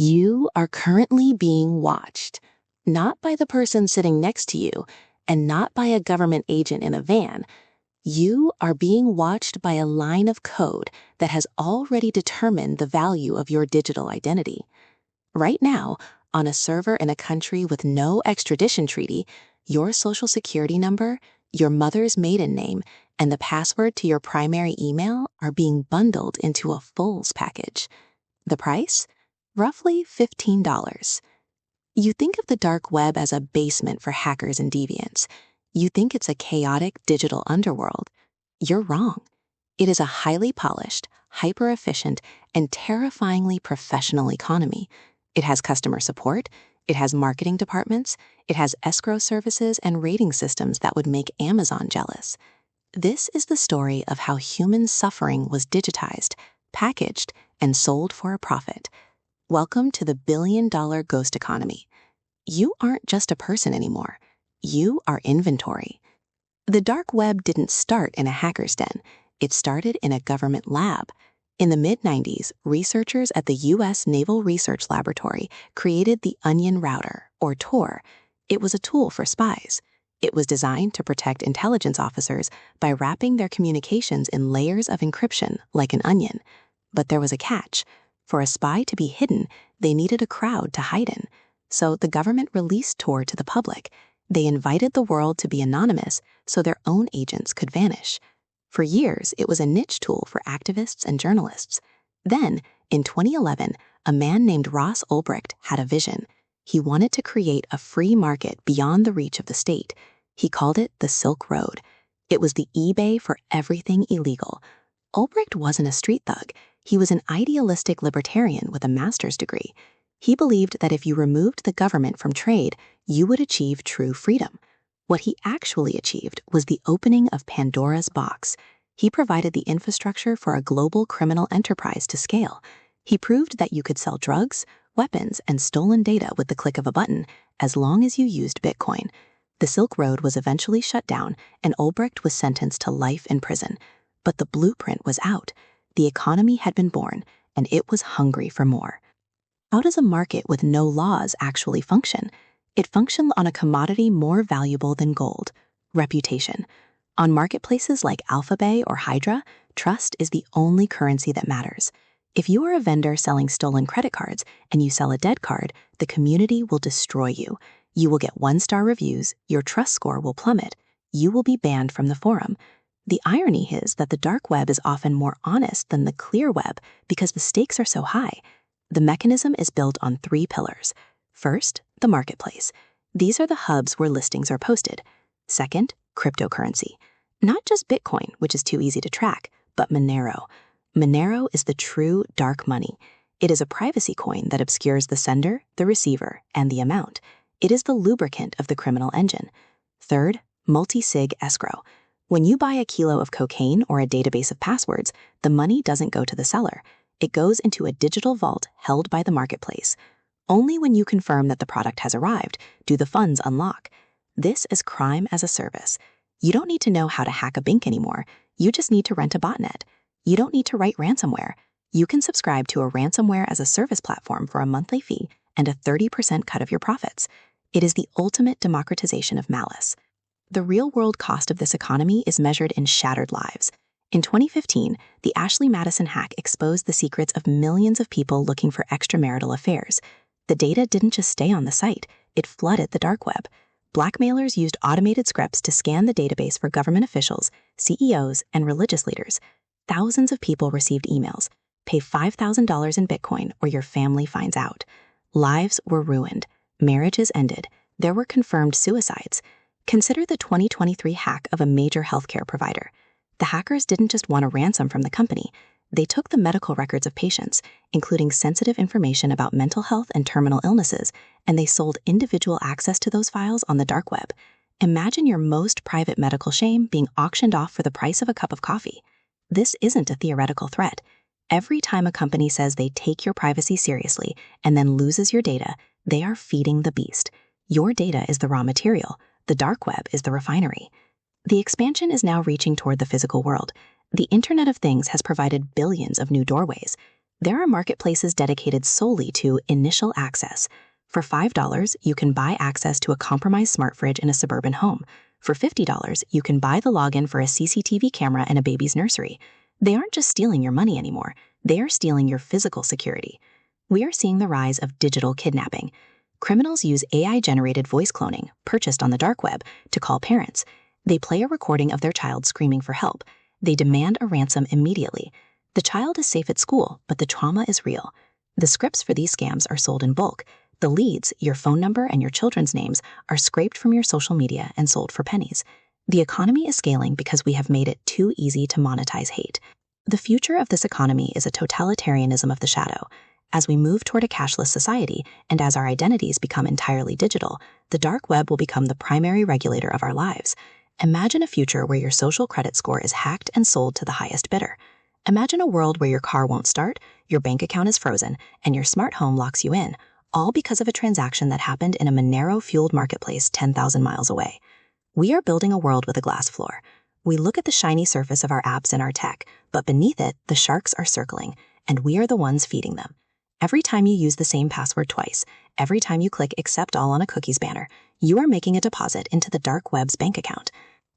You are currently being watched, not by the person sitting next to you and not by a government agent in a van. You are being watched by a line of code that has already determined the value of your digital identity. Right now, on a server in a country with no extradition treaty, your social security number, your mother's maiden name, and the password to your primary email are being bundled into a Fulls package. The price? Roughly $15. You think of the dark web as a basement for hackers and deviants. You think it's a chaotic digital underworld. You're wrong. It is a highly polished, hyper-efficient, and terrifyingly professional economy. It has customer support, it has marketing departments, it has escrow services and rating systems that would make Amazon jealous. This is the story of how human suffering was digitized, packaged, and sold for a profit. Welcome to the billion-dollar ghost economy. You aren't just a person anymore. You are inventory. The dark web didn't start in a hacker's den. It started in a government lab. In the mid-90s, researchers at the U.S. Naval Research Laboratory created the Onion Router, or Tor. It was a tool for spies. It was designed to protect intelligence officers by wrapping their communications in layers of encryption like an onion. But there was a catch. For a spy to be hidden, they needed a crowd to hide in. So the government released Tor to the public. They invited the world to be anonymous so their own agents could vanish. For years, it was a niche tool for activists and journalists. Then, in 2011, a man named Ross Ulbricht had a vision. He wanted to create a free market beyond the reach of the state. He called it the Silk Road. It was the eBay for everything illegal. Ulbricht wasn't a street thug. He was an idealistic libertarian with a master's degree. He believed that if you removed the government from trade, you would achieve true freedom. What he actually achieved was the opening of Pandora's box. He provided the infrastructure for a global criminal enterprise to scale. He proved that you could sell drugs, weapons, and stolen data with the click of a button, as long as you used Bitcoin. The Silk Road was eventually shut down, and Ulbricht was sentenced to life in prison. But the blueprint was out. The economy had been born, and it was hungry for more. How does a market with no laws actually function? It functions on a commodity more valuable than gold: reputation. On marketplaces like Alphabay or Hydra, trust is the only currency that matters. If you are a vendor selling stolen credit cards and you sell a dead card, the community will destroy you. You will get one-star reviews, your trust score will plummet, you will be banned from the forum. The irony is that the dark web is often more honest than the clear web because the stakes are so high. The mechanism is built on 3 pillars. First, the marketplace. These are the hubs where listings are posted. Second, cryptocurrency. Not just Bitcoin, which is too easy to track, but Monero. Monero is the true dark money. It is a privacy coin that obscures the sender, the receiver, and the amount. It is the lubricant of the criminal engine. Third, multi-sig escrow. When you buy a kilo of cocaine or a database of passwords, the money doesn't go to the seller. It goes into a digital vault held by the marketplace. Only when you confirm that the product has arrived do the funds unlock. This is crime as a service. You don't need to know how to hack a bank anymore. You just need to rent a botnet. You don't need to write ransomware. You can subscribe to a ransomware as a service platform for a monthly fee and a 30% cut of your profits. It is the ultimate democratization of malice. The real-world cost of this economy is measured in shattered lives. In 2015, the Ashley Madison hack exposed the secrets of millions of people looking for extramarital affairs. The data didn't just stay on the site, it flooded the dark web. Blackmailers used automated scripts to scan the database for government officials, CEOs, and religious leaders. Thousands of people received emails. Pay $5,000 in Bitcoin or your family finds out. Lives were ruined. Marriages ended. There were confirmed suicides. Consider the 2023 hack of a major healthcare provider. The hackers didn't just want a ransom from the company. They took the medical records of patients, including sensitive information about mental health and terminal illnesses, and they sold individual access to those files on the dark web. Imagine your most private medical shame being auctioned off for the price of a cup of coffee. This isn't a theoretical threat. Every time a company says they take your privacy seriously and then loses your data, they are feeding the beast. Your data is the raw material. The dark web is the refinery. The expansion is now reaching toward the physical world. The Internet of Things has provided billions of new doorways. There are marketplaces dedicated solely to initial access. For $5, you can buy access to a compromised smart fridge in a suburban home. For $50, you can buy the login for a CCTV camera in a baby's nursery. They aren't just stealing your money anymore, they are stealing your physical security. We are seeing the rise of digital kidnapping. Criminals use AI-generated voice cloning, purchased on the dark web, to call parents. They play a recording of their child screaming for help. They demand a ransom immediately. The child is safe at school, but the trauma is real. The scripts for these scams are sold in bulk. The leads, your phone number and your children's names, are scraped from your social media and sold for pennies. The economy is scaling because we have made it too easy to monetize hate. The future of this economy is a totalitarianism of the shadow. As we move toward a cashless society, and as our identities become entirely digital, the dark web will become the primary regulator of our lives. Imagine a future where your social credit score is hacked and sold to the highest bidder. Imagine a world where your car won't start, your bank account is frozen, and your smart home locks you in, all because of a transaction that happened in a Monero-fueled marketplace 10,000 miles away. We are building a world with a glass floor. We look at the shiny surface of our apps and our tech, but beneath it, the sharks are circling, and we are the ones feeding them. Every time you use the same password twice, every time you click Accept All on a cookies banner, you are making a deposit into the dark web's bank account.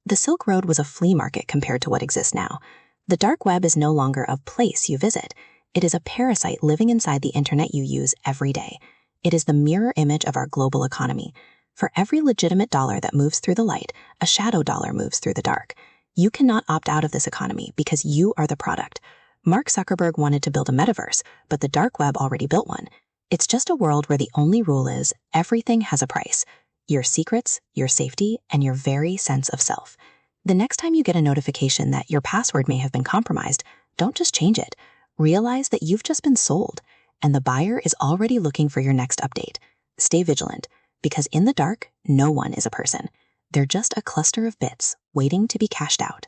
The Silk Road was a flea market compared to what exists now. The dark web is no longer a place you visit. It is a parasite living inside the internet you use every day. It is the mirror image of our global economy. For every legitimate dollar that moves through the light, a shadow dollar moves through the dark. You cannot opt out of this economy because you are the product. Mark Zuckerberg wanted to build a metaverse, but the dark web already built one. It's just a world where the only rule is everything has a price. Your secrets, your safety, and your very sense of self. The next time you get a notification that your password may have been compromised, don't just change it. Realize that you've just been sold, and the buyer is already looking for your next update. Stay vigilant, because in the dark, no one is a person. They're just a cluster of bits waiting to be cashed out.